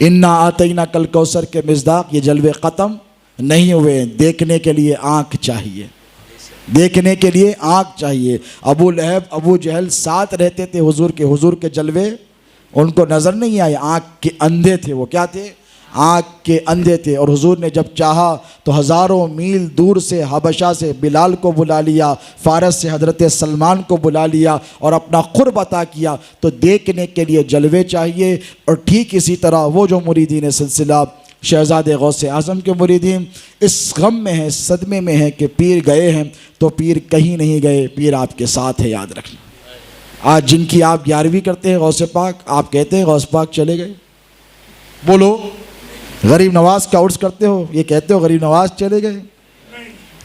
انا آتینا کل کوثر کے مصداق یہ جلوے ختم نہیں ہوئے، دیکھنے کے لیے آنکھ چاہیے، دیکھنے کے لیے آنکھ چاہیے۔ ابو لہب، ابو جہل ساتھ رہتے تھے حضور کے جلوے ان کو نظر نہیں آئے، آنکھ کے اندھے تھے، وہ کیا تھے؟ آنکھ کے اندھے تھے۔ اور حضور نے جب چاہا تو ہزاروں میل دور سے حبشہ سے بلال کو بلا لیا، فارس سے حضرت سلمان کو بلا لیا اور اپنا قرب عطا کیا۔ تو دیکھنے کے لیے جلوے چاہیے۔ اور ٹھیک اسی طرح وہ جو مریدین سلسلہ شہزاد غوث اعظم کے مریدین اس غم میں ہیں، صدمے میں ہیں کہ پیر گئے ہیں، تو پیر کہیں نہیں گئے، پیر آپ کے ساتھ ہے، یاد رکھنا۔ آج جن کی آپ 11ویں کرتے ہیں غوث پاک، آپ کہتے ہیں غوث پاک چلے گئے؟ بولو۔ غریب نواز کا عرس کرتے ہو، یہ کہتے ہو غریب نواز چلے گئے؟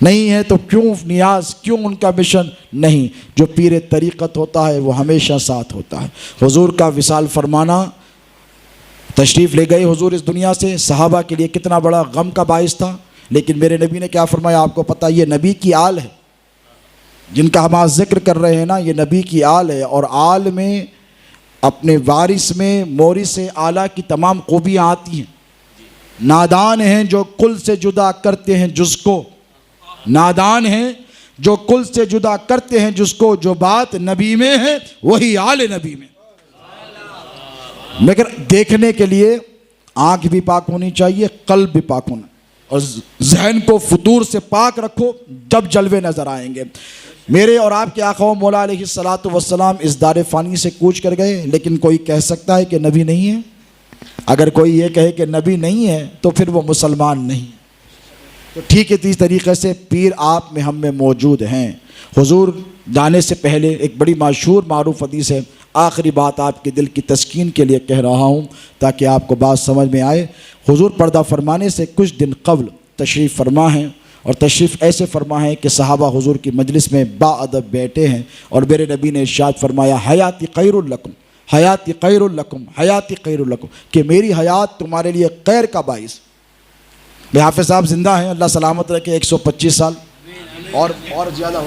نہیں ہے تو کیوں نیاز، کیوں ان کا مشن نہیں؟ جو پیر طریقت ہوتا ہے وہ ہمیشہ ساتھ ہوتا ہے۔ حضور کا وصال فرمانا، تشریف لے گئے حضور اس دنیا سے، صحابہ کے لیے کتنا بڑا غم کا باعث تھا، لیکن میرے نبی نے کیا فرمایا آپ کو پتہ؟ یہ نبی کی آل ہے، جن کا ہم آج ذکر کر رہے ہیں نا، یہ نبی کی آل ہے، اور آل میں اپنے وارث میں مورث سے اعلیٰ کی تمام خوبیاں آتی ہیں۔ نادان ہیں جو کل سے جدا کرتے ہیں جس کو، نادان ہیں جو کل سے جدا کرتے ہیں جس کو، جو بات نبی میں ہے وہی آل نبی میں۔ مگر دیکھنے کے لیے آنکھ بھی پاک ہونی چاہیے، قلب بھی پاک ہونا، اور ذہن کو فطور سے پاک رکھو، جب جلوے نظر آئیں گے۔ میرے اور آپ کے آقا و مولا علیہ الصلاۃ اس دار فانی سے کوچ کر گئے، لیکن کوئی کہہ سکتا ہے کہ نبی نہیں ہے؟ اگر کوئی یہ کہے کہ نبی نہیں ہے تو پھر وہ مسلمان نہیں۔ تو ٹھیک اسی طریقے سے پیر آپ میں، ہم میں موجود ہیں۔ حضور جانے سے پہلے ایک بڑی مشہور معروف حدیث ہے، آخری بات آپ کے دل کی تسکین کے لیے کہہ رہا ہوں تاکہ آپ کو بات سمجھ میں آئے۔ حضور پردہ فرمانے سے کچھ دن قبل تشریف فرما ہیں، اور تشریف ایسے فرما ہے کہ صحابہ حضور کی مجلس میں با ادب بیٹھے ہیں، اور میرے نبی نے ارشاد فرمایا حیاتی خیر لکم، حیاتی خیر لکم، حیاتی خیر لکم، کہ میری حیات تمہارے لیے خیر کا باعث۔ میں حافظ صاحب زندہ ہیں، اللہ سلامت رکھے، 125 سال اور زیادہ ہو،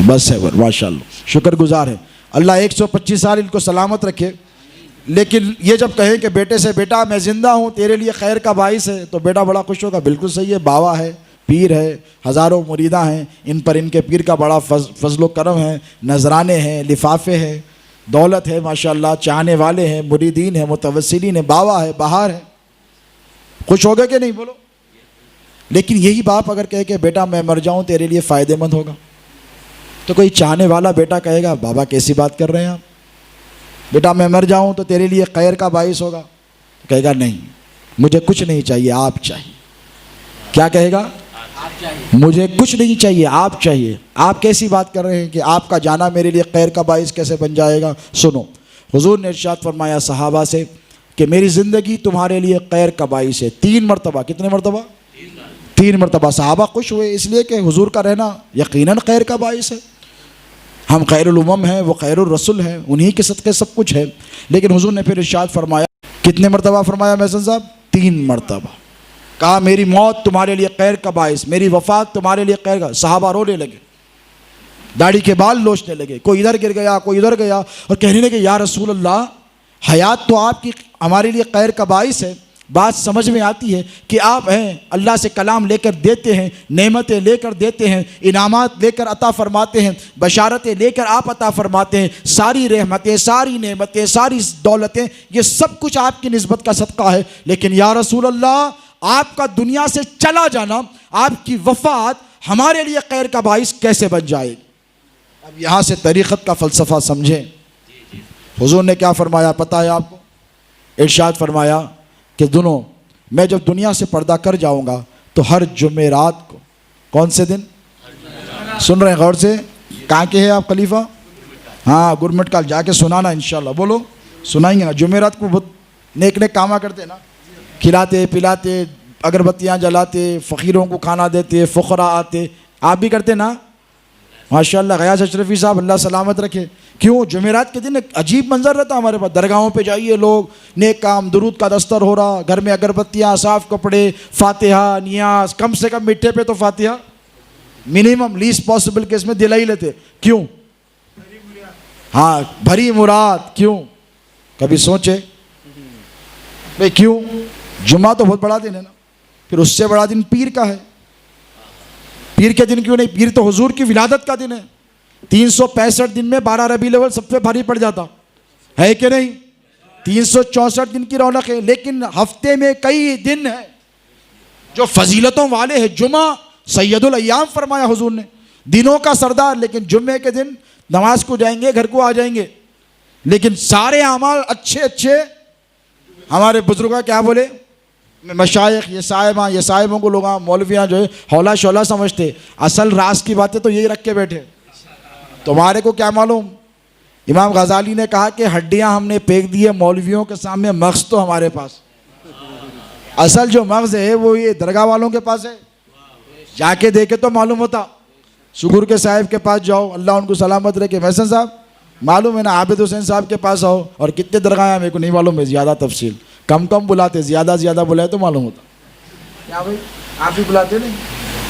بس ہے، ماشاءاللہ، شکر گزار ہے اللہ 125 سال ان کو سلامت رکھے۔ لیکن یہ جب کہیں کہ بیٹے سے بیٹا میں زندہ ہوں تیرے لیے خیر کا باعث ہے، تو بیٹا بڑا خوش ہوگا، بالکل صحیح ہے، باوا ہے، پیر ہے، ہزاروں مریداں ہیں، ان پر ان کے پیر کا بڑا فضل و کرم ہے، نذرانے ہیں، لفافے ہیں، دولت ہے ماشاءاللہ، چاہنے والے ہیں، مریدین ہیں، متوسلین ہیں، باوا ہے، بہار ہے، خوش ہوگا کہ نہیں؟ بولو۔ لیکن یہی باپ اگر کہے کہ بیٹا میں مر جاؤں تیرے لیے فائدہ مند ہوگا، تو کوئی چاہنے والا بیٹا کہے گا بابا کیسی بات کر رہے ہیں آپ، بیٹا میں مر جاؤں تو تیرے لیے خیر کا باعث ہوگا، کہے گا نہیں مجھے کچھ نہیں چاہیے، آپ چاہیے۔ کیا کہے گا؟ مجھے کچھ نہیں چاہیے، آپ چاہیے۔ آپ کیسی بات کر رہے ہیں کہ آپ کا جانا میرے لیے خیر کا باعث کیسے بن جائے گا؟ سنو، حضور نے ارشاد فرمایا صحابہ سے کہ میری زندگی تمہارے لیے خیر کا باعث ہے، 3 مرتبہ۔ کتنے مرتبہ؟ 3 مرتبہ۔ صحابہ خوش ہوئے اس لیے کہ حضور کا رہنا یقیناً خیر کا باعث ہے۔ ہم خیر الامم ہیں، وہ خیر الرسل ہیں، انہی کے صدقے سب کچھ ہے۔ لیکن حضور نے پھر ارشاد فرمایا، کتنے مرتبہ فرمایا محسن صاحب؟ 3 مرتبہ کہا میری موت تمہارے لیے خیر کا باعث، میری وفات تمہارے لیے خیر کا۔ صحابہ رونے لگے، داڑھی کے بال لوچنے لگے، کوئی ادھر گر گیا، کوئی ادھر گیا، اور کہنے لگے یا رسول اللہ، حیات تو آپ کی ہمارے لیے خیر کا باعث ہے، بات سمجھ میں آتی ہے کہ آپ ہیں اللہ سے کلام لے کر دیتے ہیں، نعمتیں لے کر دیتے ہیں، انعامات لے کر عطا فرماتے ہیں، بشارتیں لے کر آپ عطا فرماتے ہیں، ساری رحمتیں، ساری نعمتیں، ساری دولتیں، یہ سب کچھ آپ کی نسبت کا صدقہ ہے۔ لیکن یا رسول اللہ، آپ کا دنیا سے چلا جانا، آپ کی وفات ہمارے لیے خیر کا باعث کیسے بن جائے گی؟ اب یہاں سے طریقت کا فلسفہ سمجھیں۔ حضور نے کیا فرمایا پتہ ہے آپ کو؟ ارشاد فرمایا کہ دنوں میں جب دنیا سے پردہ کر جاؤں گا تو ہر جمعرات کو، کون سے دن؟ سن رہے ہیں غور سے؟ کہاں کے ہیں آپ خلیفہ؟ ہاں، گورنمنٹ کا جا کے سنانا انشاءاللہ، بولو سنائیں گے نا۔ جمعرات کو بہت نیک نیک کاما کرتے نا، کھلاتے پلاتے، اگربتیاں جلاتے، فقیروں کو کھانا دیتے، فقراء آتے، آپ بھی کرتے نا؟ ماشاءاللہ غیاث اشرفی صاحب اللہ سلامت رکھے۔ کیوں؟ جمعرات کے دن ایک عجیب منظر رہتا ہمارے پاس، درگاہوں پہ جائیے، لوگ نیک کام، درود کا دستر ہو رہا، گھر میں اگربتیاں، صاف کپڑے، فاتحہ، نیاز، کم سے کم میٹھے پہ تو فاتحہ منیمم، لیسٹ پاسبل کیس میں دلا ہی لیتے۔ کیوں؟ ہاں، بھری مراد۔ کیوں؟ کبھی سوچے بھئی کیوں؟ جمعہ تو بہت بڑا دن ہے نا، پھر اس سے بڑا دن پیر کا ہے۔ پیر کے دن کیوں نہیں؟ پیر تو حضور کی ولادت کا دن ہے۔ 365 دن میں 12 ربیع الاول سب سے بھاری پڑ جاتا ہے کہ نہیں؟ 364 دن کی رونق ہے، لیکن ہفتے میں کئی دن ہیں جو فضیلتوں والے ہیں۔ جمعہ سید الایام فرمایا حضور نے، دنوں کا سردار، لیکن جمعے کے دن نماز کو جائیں گے، گھر کو آ جائیں گے، لیکن سارے اعمال اچھے اچھے۔ ہمارے بزرگاں کیا بولے؟ مشائخ، یہ صاحبوں کو لوگ مولویاں جو ہے ہولا شولا سمجھتے، اصل راز کی باتیں تو یہی رکھ کے بیٹھے۔ تمہارے کو کیا معلوم؟ امام غزالی نے کہا کہ ہڈیاں ہم نے پھینک دی ہے مولویوں کے سامنے، مغز تو ہمارے پاس۔ اصل جو مغز ہے وہ یہ درگاہ والوں کے پاس ہے، جا کے دیکھے تو معلوم ہوتا۔ سگور کے صاحب کے پاس جاؤ، اللہ ان کو سلامت رکھے، محسن صاحب معلوم ہے نا، عابد حسین صاحب کے پاس آؤ، اور کتنے درگاہ ہیں میرے کو نہیں معلوم ہے زیادہ تفصیل، کم بلاتے، زیادہ بلائے تو معلوم ہوتا۔ کیا بھائی آپ ہی بلاتے نہیں؟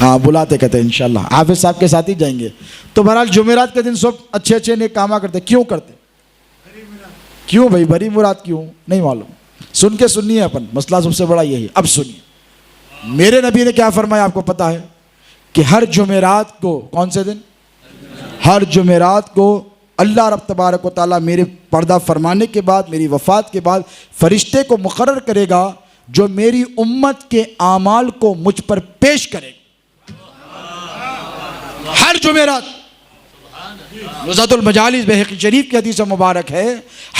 ہاں بلاتے، کہتے ہیں انشاءاللہ حافظ صاحب کے ساتھ ہی جائیں گے۔ تو بہرحال جمعرات کے دن سب اچھے اچھے نیک کامہ کرتے۔ کیوں کرتے؟ کیوں بھائی؟ بھری مراد کیوں؟ نہیں معلوم، سن کے سننی ہے اپن، مسئلہ سب سے بڑا یہی۔ اب سنیے میرے نبی نے کیا فرمایا آپ کو پتہ ہے؟ کہ ہر جمعرات کو، کون سے دن؟ ہر جمعرات کو اللہ رب تبارک و تعالیٰ میرے پردہ فرمانے کے بعد، میری وفات کے بعد فرشتے کو مقرر کرے گا جو میری امت کے اعمال کو مجھ پر پیش کرے گا۔ ہر جمعرات، نزہۃ المجالس بحقی شریف کی حدیث مبارک ہے،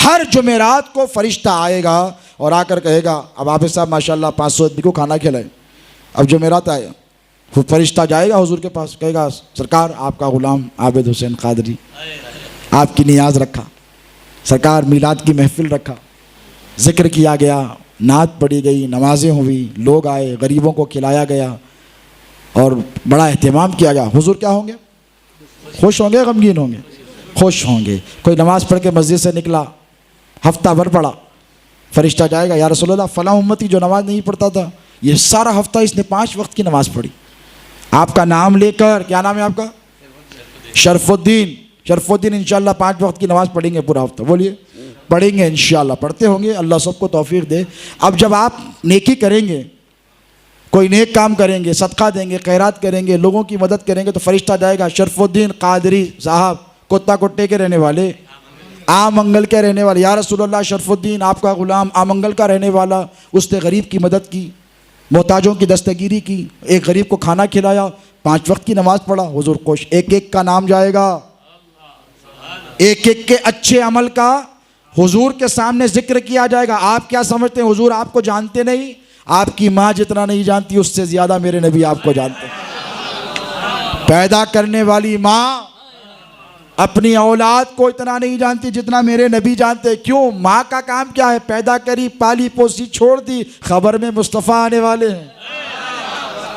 ہر جمعرات کو فرشتہ آئے گا اور آ کر کہے گا، اب حافظ صاحب ماشاءاللہ 500 آدمی کو کھانا کھلائے، اب جمعرات آئے، وہ فرشتہ جائے گا حضور کے پاس، کہے گا سرکار آپ کا غلام عابد حسین قادری آپ کی نیاز رکھا، سرکار میلاد کی محفل رکھا، ذکر کیا گیا، نعت پڑھی گئی، نمازیں ہوئی، لوگ آئے، غریبوں کو کھلایا گیا اور بڑا اہتمام کیا گیا۔ حضور کیا ہوں گے؟ خوش ہوں گے، غمگین ہوں گے؟ خوش ہوں گے۔ کوئی نماز پڑھ کے مسجد سے نکلا، ہفتہ بھر پڑھا، فرشتہ جائے گا، یا رسول اللہ فلاں امتی جو نماز نہیں پڑھتا تھا، یہ سارا ہفتہ اس نے 5 وقت کی نماز پڑھی، آپ کا نام لے کر، کیا نام ہے آپ کا؟ شرف الدین انشاءاللہ 5 وقت کی نماز پڑھیں گے پورا ہفتہ، بولیے پڑھیں گے انشاءاللہ، پڑھتے ہوں گے، اللہ سب کو توفیق دے۔ اب جب آپ نیکی کریں گے، کوئی نیک کام کریں گے، صدقہ دیں گے، خیرات کریں گے، لوگوں کی مدد کریں گے، تو فرشتہ جائے گا، شرف الدین قادری صاحب کوتا کوٹے کے رہنے والے، آمنگل کے رہنے والے، یا رسول اللہ شرف الدین آپ کا غلام آمنگل کا رہنے والا، اس نے غریب کی مدد کی، محتاجوں کی دستگیری کی، ایک غریب کو کھانا کھلایا، 5 وقت کی نماز پڑھا، حضور خوش۔ ایک ایک کا نام جائے گا، ایک ایک کے اچھے عمل کا حضور کے سامنے ذکر کیا جائے گا۔ آپ کیا سمجھتے ہیں حضور آپ کو جانتے نہیں؟ آپ کی ماں جتنا نہیں جانتی اس سے زیادہ میرے نبی آپ کو جانتے ہیں۔ پیدا کرنے والی ماں اپنی اولاد کو اتنا نہیں جانتی جتنا میرے نبی جانتے۔ کیوں؟ ماں کا کام کیا ہے؟ پیدا کری، پالی پوسی، چھوڑ دی، خبر میں مصطفیٰ آنے والے ہیں۔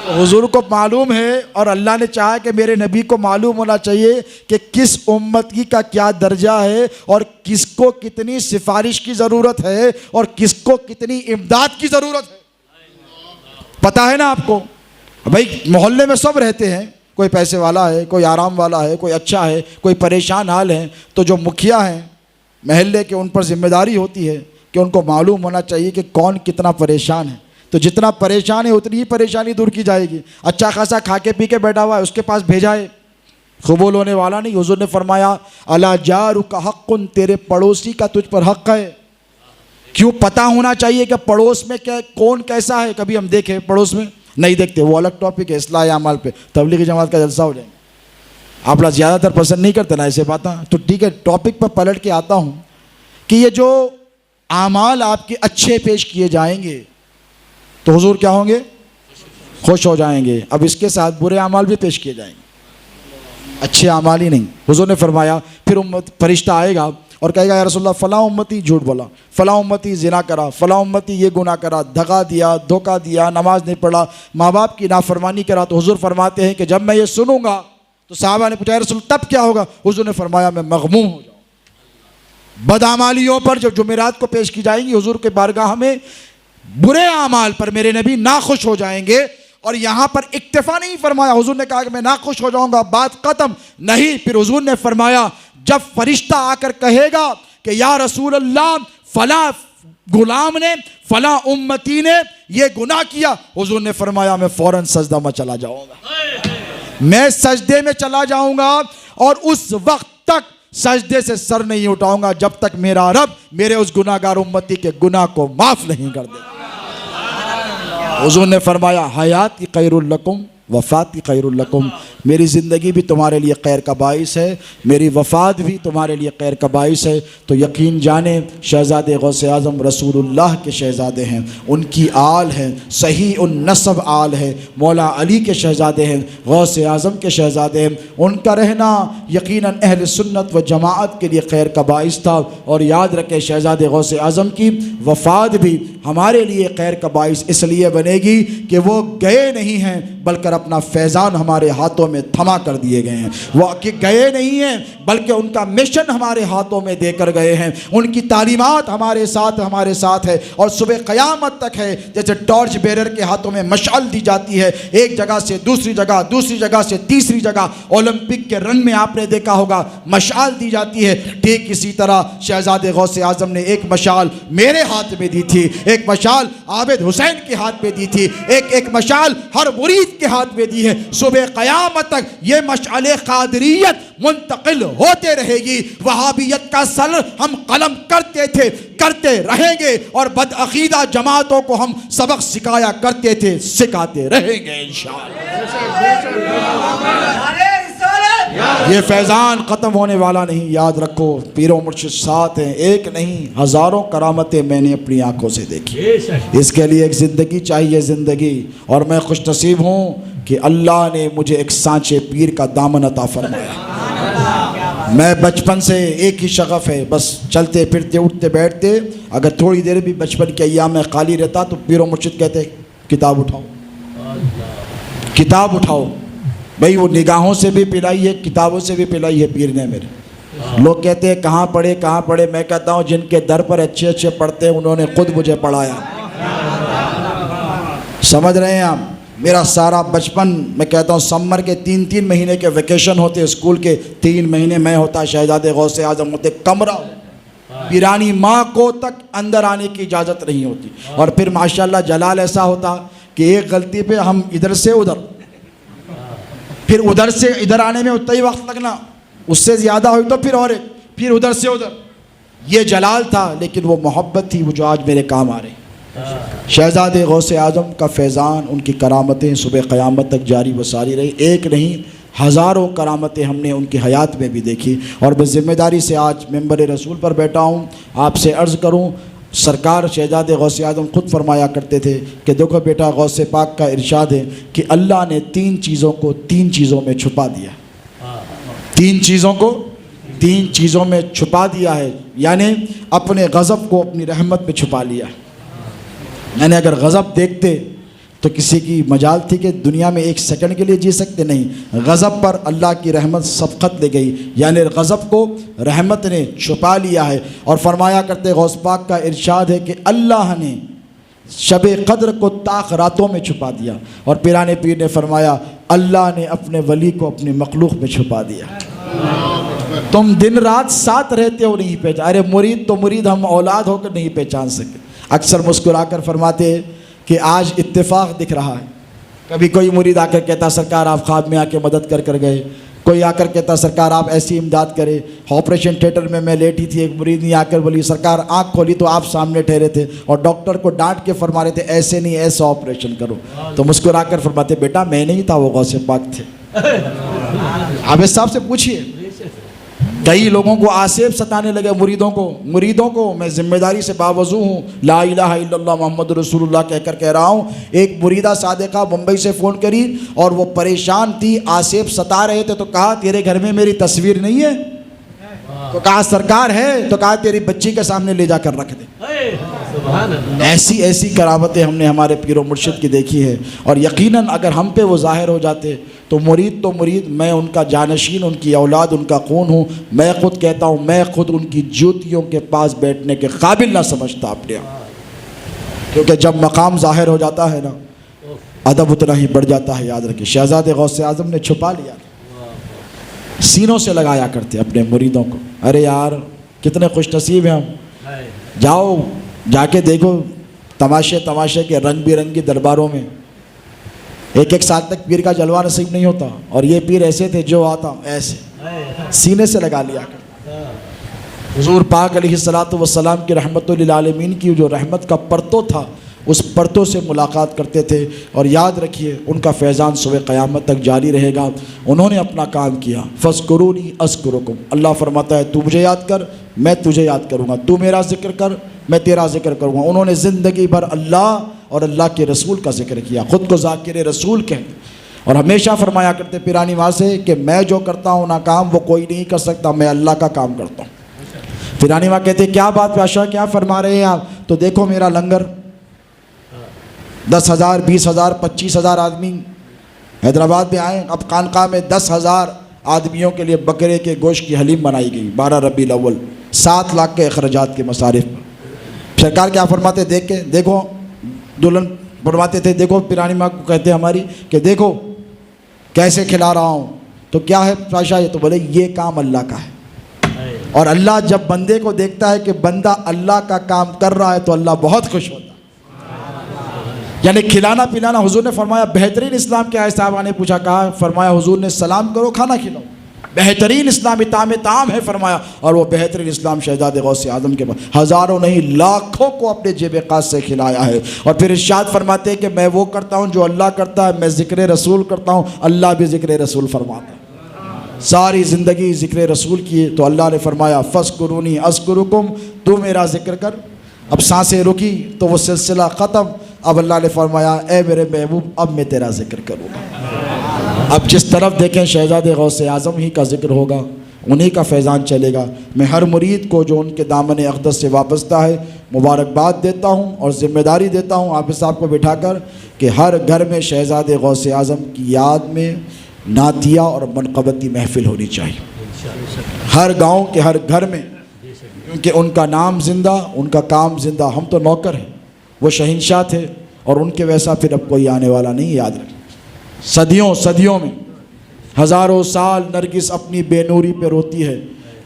حضور کو معلوم ہے اور اللہ نے چاہا کہ میرے نبی کو معلوم ہونا چاہیے کہ کس امتی کا کیا درجہ ہے اور کس کو کتنی سفارش کی ضرورت ہے اور کس کو کتنی امداد کی ضرورت ہے. پتہ ہے نا آپ کو؟ بھائی محلے میں سب رہتے ہیں، کوئی پیسے والا ہے، کوئی آرام والا ہے، کوئی اچھا ہے، کوئی پریشان حال ہے. تو جو مکھیا ہیں محلے کے، ان پر ذمہ داری ہوتی ہے کہ ان کو معلوم ہونا چاہیے کہ کون کتنا پریشان ہے. تو جتنا پریشان ہے اتنی ہی پریشانی دور کی جائے گی. اچھا خاصا کھا کے پی کے بیٹھا ہوا ہے، اس کے پاس بھیجا ہے، قبول ہونے والا نہیں. حضور نے فرمایا الا جارک حق، تیرے پڑوسی کا تجھ پر حق ہے. کیوں؟ پتہ ہونا چاہیے کہ پڑوس میں کون کیسا ہے. کبھی ہم دیکھیں پڑوس میں نہیں دیکھتے، وہ الگ ٹاپک ہے، اصلاح اعمال پہ تبلیغی جماعت کا جلسہ ہو جائے گا. آپ لوگ زیادہ تر پسند نہیں کرتے نا ایسے باتیں. تو ٹھیک ہے، ٹاپک پر پلٹ کے آتا ہوں کہ یہ جو اعمال آپ کے اچھے پیش کیے جائیں گے تو حضور کیا ہوں گے؟ خوش ہو جائیں گے. اب اس کے ساتھ برے اعمال بھی پیش کیے جائیں گے، اچھے اعمال ہی نہیں. حضور نے فرمایا پھر فرشتہ آئے گا اور کہے گا یا رسول اللہ فلاں امتی جھوٹ بولا، فلاں امتی زنا کرا، فلاں امتی یہ گناہ کرا، دغا دیا، دھوکہ دیا، نماز نہیں پڑھا، ماں باپ کی نافرمانی کرا. تو حضور فرماتے ہیں کہ جب میں یہ سنوں گا تو صحابہ نے پوچھا یا رسول تب کیا ہوگا؟ حضور نے فرمایا میں مغموم ہو جاؤں. بدعمالیوں پر جو جمعرات کو پیش کی جائیں گی حضور کے بارگاہ میں، برے اعمال پر میرے نبی ناخوش ہو جائیں گے. اور یہاں پر اکتفا نہیں فرمایا، حضور نے کہا کہ میں ناخوش ہو جاؤں گا بات ختم نہیں. پھر حضور نے فرمایا جب فرشتہ آ کر کہے گا کہ یا رسول اللہ فلاں غلام نے، فلاں امتی نے یہ گناہ کیا، حضور نے فرمایا میں فوراً سجدہ میں چلا جاؤں گا، میں سجدے میں چلا جاؤں گا اور اس وقت تک سجدے سے سر نہیں اٹھاؤں گا جب تک میرا رب میرے اس گناہگار امتی کے گناہ کو معاف نہیں کر دے. حضور نے فرمایا حیات کی خیر لکم وفات کی خیر لکم، میری زندگی بھی تمہارے لیے خیر کا باعث ہے، میری وفات بھی تمہارے لیے خیر کا باعث ہے. تو یقین جانیں شہزادے غوث اعظم رسول اللہ کے شہزادے ہیں، ان کی آل ہیں، صحیح النسب آل ہے، مولا علی کے شہزادے ہیں، غوث اعظم کے شہزادے ہیں. ان کا رہنا یقیناً اہل سنت و جماعت کے لیے خیر کا باعث تھا. اور یاد رکھیں شہزادے غوث اعظم کی وفات بھی ہمارے لیے خیر کا باعث اس لیے بنے گی کہ وہ گئے نہیں ہیں بلکہ اپنا فیضان ہمارے ہاتھوں میں تھما کر دیے گئے ہیں. وہ گئے نہیں ہیں بلکہ ان کا مشن ہمارے ہاتھوں میں دے کر گئے ہیں. ان کی تعلیمات ہمارے ساتھ ہے اور صبح قیامت تک ہے. جیسے ٹارچ بیرر کے ہاتھوں میں مشعل دی جاتی ہے ایک جگہ سے دوسری جگہ، دوسری جگہ سے تیسری جگہ، اولمپک کے رن میں آپ نے دیکھا ہوگا مشعل دی جاتی ہے. ٹھیک اسی طرح شہزادے غوث اعظم نے ایک مشعل میرے ہاتھ میں دی تھی، ایک مشعل عابد حسین کے ہاتھ میں دی تھی، ایک مشعل ہر مرید کے ہاتھ میں دی ہے. صبح قیامت تک یہ مشعل قادریت منتقل ہوتے رہے گی. وہابیت کا سر ہم قلم کرتے تھے، کرتے رہیں گے، اور بدعقیدہ جماعتوں کو ہم سبق سکھایا کرتے تھے، سکھاتے رہیں گے انشاءاللہ. یہ فیضان ختم ہونے والا نہیں. یاد رکھو پیر و مرشد ساتھ ہیں، ایک نہیں ہزاروں کرامتیں میں نے اپنی آنکھوں سے دیکھی. اس کے لیے ایک زندگی چاہیے، زندگی. اور میں خوش نصیب ہوں کہ اللہ نے مجھے ایک سانچے پیر کا دامن عطا فرمایا. میں بچپن سے ایک ہی شغف ہے، بس چلتے پھرتے اٹھتے بیٹھتے. اگر تھوڑی دیر بھی بچپن کے ایام میں خالی رہتا تو پیر و مرشد کہتے کتاب اٹھاؤ، کتاب اٹھاؤ. بھئی وہ نگاہوں سے بھی پلائی ہے، کتابوں سے بھی پلائی ہے پیر نے میرے. لوگ کہتے ہیں کہاں پڑھے کہاں پڑھے، میں کہتا ہوں جن کے در پر اچھے اچھے پڑھتے ہیں انہوں نے خود مجھے پڑھایا. سمجھ رہے ہیں آپ؟ میرا سارا بچپن، میں کہتا ہوں سمر کے 3 مہینے کے ویکیشن ہوتے اسکول کے، 3 مہینے میں ہوتا شہزادے غوث اعظم ہوتے. کمرہ پیرانی ماں کو تک اندر آنے کی اجازت نہیں ہوتی. اور پھر ماشاءاللہ جلال ایسا ہوتا کہ ایک غلطی پہ ہم ادھر سے ادھر، پھر ادھر سے ادھر آنے میں اتنا ہی وقت لگنا، اس سے زیادہ ہوئی تو پھر اور ایک، پھر ادھر سے ادھر. یہ جلال تھا لیکن وہ محبت تھی وہ جو آج میرے کام آ رہی. شہزادے غوث اعظم کا فیضان، ان کی کرامتیں صبح قیامت تک جاری و ساری رہی. ایک نہیں ہزاروں کرامتیں ہم نے ان کی حیات میں بھی دیکھی. اور میں ذمہ داری سے آج ممبر رسول پر بیٹھا ہوں، آپ سے عرض کروں، سرکار شہزادے غوث اعظم خود فرمایا کرتے تھے کہ دیکھو بیٹا غوث پاک کا ارشاد ہے کہ اللہ نے 3 چیزوں کو 3 چیزوں میں چھپا دیا. 3 چیزوں کو 3 چیزوں میں چھپا دیا ہے، یعنی اپنے غضب کو اپنی رحمت میں چھپا لیا. یعنی اگر غضب دیکھتے تو کسی کی مجال تھی کہ دنیا میں ایک سیکنڈ کے لیے جی سکتے نہیں. غضب پر اللہ کی رحمت سبقت لے گئی، یعنی غضب کو رحمت نے چھپا لیا ہے. اور فرمایا کرتے غوث پاک کا ارشاد ہے کہ اللہ نے شب قدر کو طاق راتوں میں چھپا دیا، اور پیرانے پیر نے فرمایا اللہ نے اپنے ولی کو اپنے مخلوق میں چھپا دیا. تم دن رات ساتھ رہتے ہو نہیں پہچان، ارے مرید تو مرید ہم اولاد ہو کر نہیں پہچان سکے. اکثر مسکرا کر فرماتے کہ آج اتفاق دکھ رہا ہے. کبھی کوئی مرید آ کر کہتا سرکار آپ خواب میں آ کے مدد کر گئے، کوئی آ کر کہتا سرکار آپ ایسی امداد کرے. آپریشن تھیٹر میں لیٹی تھی، ایک مرید نے آ کر بولی سرکار آنکھ کھولی تو آپ سامنے ٹھہرے تھے اور ڈاکٹر کو ڈانٹ کے فرما رہے تھے ایسے نہیں ایسا آپریشن کرو. تو مسکرا کر فرماتے بیٹا میں نہیں تھا، وہ غوث پاک تھے. عابد صاحب سے پوچھئے. کئی لوگوں کو آصف ستانے لگے، مریدوں کو میں ذمہ داری سے باوضو ہوں، لا الہ الا اللہ محمد رسول اللہ کہہ کر کہہ رہا ہوں. ایک مریدہ صادقہ ممبئی سے فون کری اور وہ پریشان تھی، آصف ستا رہے تھے. تو کہا تیرے گھر میں میری تصویر نہیں ہے؟ تو کہا سرکار ہے. تو کہا تیری بچی کے سامنے لے جا کر رکھ دے. ایسی کرامتیں ہم نے ہمارے پیر و مرشد کی دیکھی ہے. اور یقیناً اگر ہم پہ وہ ظاہر ہو جاتے تو مرید، میں ان کا جانشین، ان کی اولاد، ان کا خون ہوں. میں خود کہتا ہوں میں خود ان کی جوتیوں کے پاس بیٹھنے کے قابل نہ سمجھتا اپنے آپ، کیونکہ جب مقام ظاہر ہو جاتا ہے نا ادب اتنا ہی بڑھ جاتا ہے. یاد رکھیں شہزاد غوث اعظم نے چھپا لیا، سینوں سے لگایا کرتے اپنے مریدوں کو. ارے یار کتنے خوش نصیب ہیں ہم. جاؤ جا کے دیکھو تماشے کے رنگ برنگی درباروں میں 1 سال تک پیر کا جلوہ نصیب نہیں ہوتا، اور یہ پیر ایسے تھے جو آتا ایسے سینے سے لگا لیا کرتے. حضور پاک علیہ الصلوۃ والسلام کی رحمت للعالمین کی جو رحمت کا پرتو تھا اس پرتوں سے ملاقات کرتے تھے. اور یاد رکھیے ان کا فیضان صبح قیامت تک جاری رہے گا. انہوں نے اپنا کام کیا. فاذکرونی اذکرکم، اللہ فرماتا ہے تو مجھے یاد کر میں تجھے یاد کروں گا، تو میرا ذکر کر میں تیرا ذکر کروں گا. انہوں نے زندگی بھر اللہ اور اللہ کے رسول کا ذکر کیا، خود کو ذاکر رسول کہتے. اور ہمیشہ فرمایا کرتے پیرانی ماں سے کہ میں جو کرتا ہوں نا کام وہ کوئی نہیں کر سکتا، میں اللہ کا کام کرتا ہوں. پیرانی ماں کہتے کیا بات پیاشا کیا فرما رہے ہیں آپ؟ تو دیکھو میرا لنگر 10,000 20,000 25,000 آدمی حیدرآباد میں آئے. اب خانقاہ میں 10,000 آدمیوں کے لیے بکرے کے گوشت کی حلیم بنائی گئی 12 ربیع الاول، 7 لاکھ کے اخراجات کے مصارف پر. سرکار کیا فرماتے دیکھو دلہن فرماتے تھے دیکھو پیرانی ماں کو کہتے ہماری کہ دیکھو کیسے کھلا رہا ہوں. تو کیا ہے پاشا یہ؟ تو بولے یہ کام اللہ کا ہے. اور اللہ جب بندے کو دیکھتا ہے کہ بندہ اللہ کا کام کر رہا ہے تو اللہ بہت خوش ہوتا ہے. یعنی کھلانا پلانا، حضور نے فرمایا بہترین اسلام کیا ہے؟ صحابہ نے پوچھا، کہا فرمایا حضور نے سلام کرو کھانا کھلاؤ. بہترین اسلام طعام ہے فرمایا. اور وہ بہترین اسلام شہزاد غوث اعظم کے پاس ہزاروں نہیں لاکھوں کو اپنے جیب خاص سے کھلایا ہے. اور پھر ارشاد فرماتے ہیں کہ میں وہ کرتا ہوں جو اللہ کرتا ہے، میں ذکر رسول کرتا ہوں، اللہ بھی ذکر رسول فرماتا ہے. ساری زندگی ذکر رسول کی تو اللہ نے فرمایا فاذکرونی اذکرکم، تو میرا ذکر کر. اب سانسیں رکی تو وہ سلسلہ ختم. اب اللہ نے فرمایا اے میرے محبوب اب میں تیرا ذکر کروں گا. اب جس طرف دیکھیں شہزاد غوث اعظم ہی کا ذکر ہوگا، انہی کا فیضان چلے گا. میں ہر مرید کو جو ان کے دامن اقدس سے وابستہ ہے مبارکباد دیتا ہوں اور ذمہ داری دیتا ہوں حافظ صاحب کو بٹھا کر کہ ہر گھر میں شہزاد غوث اعظم کی یاد میں نعتیہ اور منقبتی محفل ہونی چاہیے، ہر گاؤں کے ہر گھر میں، کیونکہ ان کا نام زندہ، ان کا کام زندہ. ہم تو نوکر ہیں، وہ شہنشاہ تھے اور ان کے ویسا پھر اب کوئی آنے والا نہیں. یاد رکھیں صدیوں میں ہزاروں سال نرگس اپنی بے نوری پہ روتی ہے.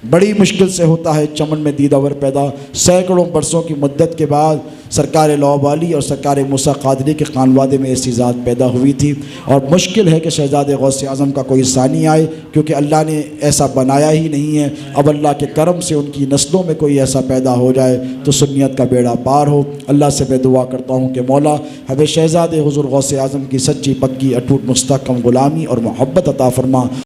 بڑی مشکل سے ہوتا ہے چمن میں دیداور پیدا. سینکڑوں برسوں کی مدت کے بعد سرکار لاوالی اور سرکار موسیٰ قادری کے خانوادے میں ایسی ذات پیدا ہوئی تھی. اور مشکل ہے کہ شہزاد غوث اعظم کا کوئی ثانی آئے، کیونکہ اللہ نے ایسا بنایا ہی نہیں ہے. اب اللہ کے کرم سے ان کی نسلوں میں کوئی ایسا پیدا ہو جائے تو سنیت کا بیڑا پار ہو. اللہ سے میں دعا کرتا ہوں کہ مولا ہمیں شہزاد حضور غوث اعظم کی سچی پکی اٹوٹ مستحکم غلامی اور محبت عطا فرما.